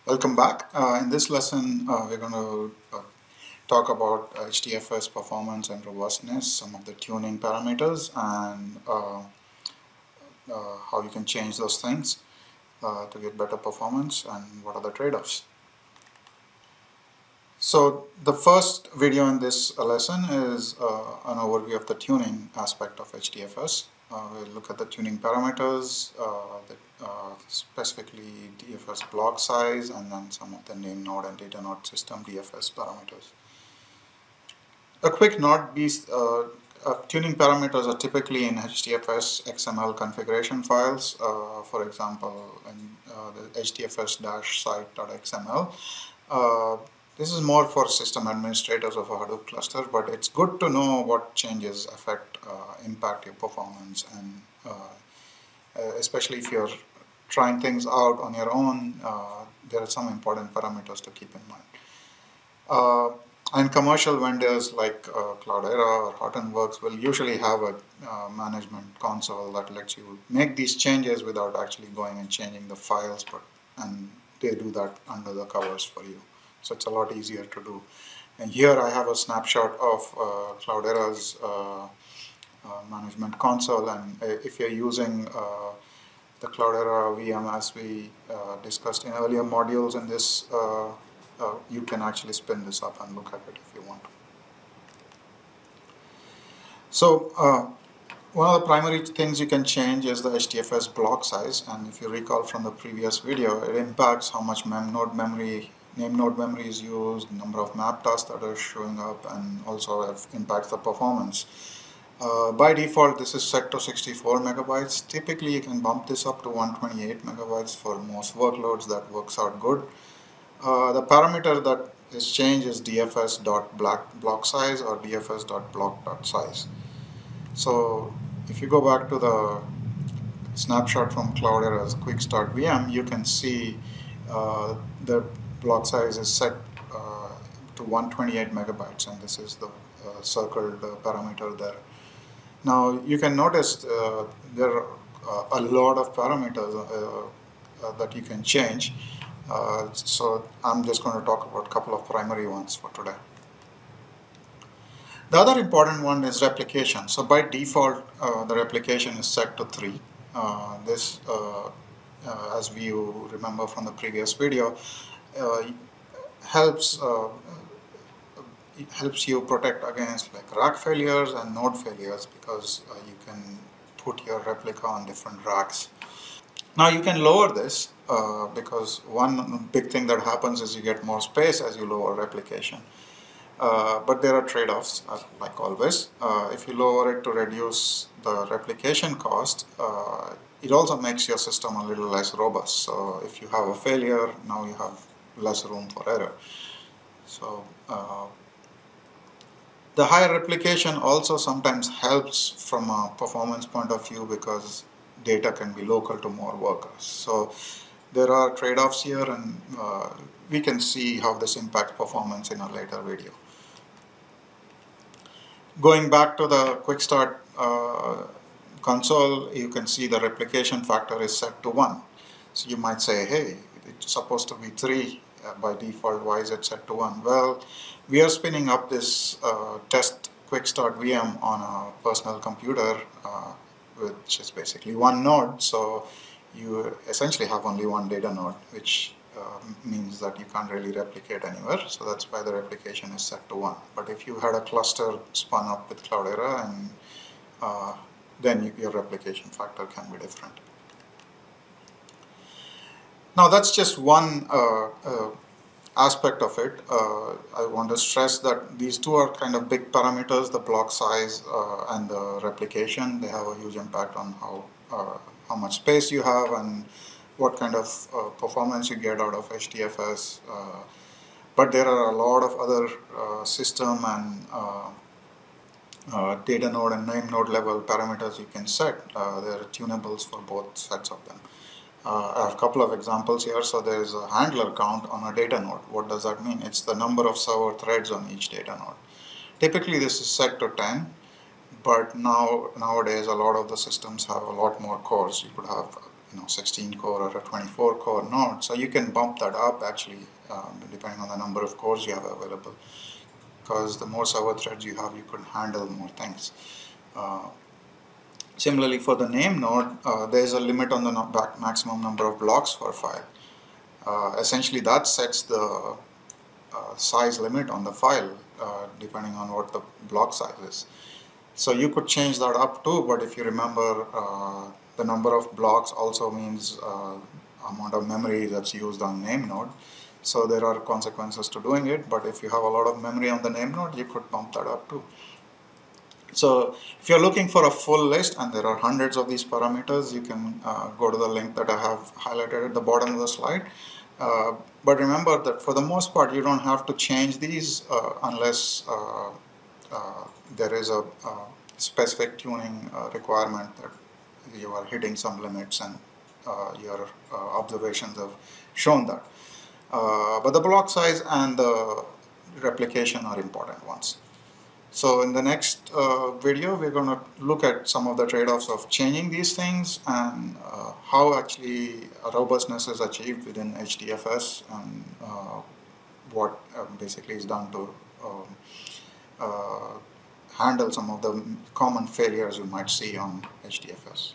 Welcome back. In this lesson, we're going to talk about HDFS performance and robustness, some of the tuning parameters, and how you can change those things to get better performance, and what are the trade-offs. So the first video in this lesson is an overview of the tuning aspect of HDFS. We'll look at the tuning parameters, specifically DFS block size, and then some of the name node and data node system DFS parameters. A quick note, these tuning parameters are typically in HDFS XML configuration files. For example, in the HDFS-site.xml. This is more for system administrators of a Hadoop cluster, but it's good to know what changes impact your performance, and especially if you're trying things out on your own, there are some important parameters to keep in mind. And commercial vendors like Cloudera or Hortonworks will usually have a management console that lets you make these changes without actually going and changing the files, and they do that under the covers for you. So it's a lot easier to do. And here I have a snapshot of Cloudera's management console, and if you're using the Cloudera VM as we discussed in earlier modules in this, you can actually spin this up and look at it if you want. So one of the primary things you can change is the HDFS block size, and if you recall from the previous video, it impacts how much name node memory is used, number of map tasks that are showing up, and also impacts the performance. By default, this is set to 64 megabytes. Typically, you can bump this up to 128 megabytes for most workloads. That works out good. The parameter that is changed is dfs.block size or dfs.block.size. So if you go back to the snapshot from Cloudera's Quick Start VM, you can see the block size is set to 128 megabytes, and this is the circled parameter there. Now you can notice there are a lot of parameters that you can change. So I'm just going to talk about a couple of primary ones for today. The other important one is replication. So by default, the replication is set to 3. This, as you remember from the previous video, helps you protect against like rack failures and node failures, because you can put your replica on different racks. Now you can lower this because one big thing that happens is you get more space as you lower replication. But there are trade-offs, like always. If you lower it to reduce the replication cost, it also makes your system a little less robust. So if you have a failure, now you have less room for error. So the higher replication also sometimes helps from a performance point of view, because data can be local to more workers. So there are trade-offs here, and we can see how this impacts performance in a later video. Going back to the Quick Start console, you can see the replication factor is set to 1. So you might say, hey, it's supposed to be 3 by default, why is it set to 1? Well, we are spinning up this test Quick Start VM on a personal computer, which is basically one node. So you essentially have only one data node, which means that you can't really replicate anywhere. So that's why the replication is set to 1. But if you had a cluster spun up with Cloudera, and then your replication factor can be different. Now that's just one aspect of it. I want to stress that these two are kind of big parameters, the block size and the replication. They have a huge impact on how much space you have and what kind of performance you get out of HDFS. But there are a lot of other system and data node and name node level parameters you can set. There are tunables for both sets of them. I have a couple of examples here. So there is a handler count on a data node. What does that mean? It's the number of server threads on each data node. Typically this is set to 10, but nowadays a lot of the systems have a lot more cores. You could have 16 core or a 24 core node. So you can bump that up actually, depending on the number of cores you have available. Because the more server threads you have, you could handle more things. Similarly, for the name node, there is a limit on the maximum number of blocks per file. Essentially, that sets the size limit on the file, depending on what the block size is. So you could change that up too, but if you remember, the number of blocks also means amount of memory that's used on name node. So there are consequences to doing it, but if you have a lot of memory on the name node, you could bump that up too. So if you're looking for a full list, and there are hundreds of these parameters, you can go to the link that I have highlighted at the bottom of the slide. But remember that for the most part, you don't have to change these unless there is a specific tuning requirement that you are hitting some limits, and your observations have shown that. But the block size and the replication are important ones. So in the next video, we're going to look at some of the trade-offs of changing these things, and how actually robustness is achieved within HDFS, and what basically is done to handle some of the common failures you might see on HDFS.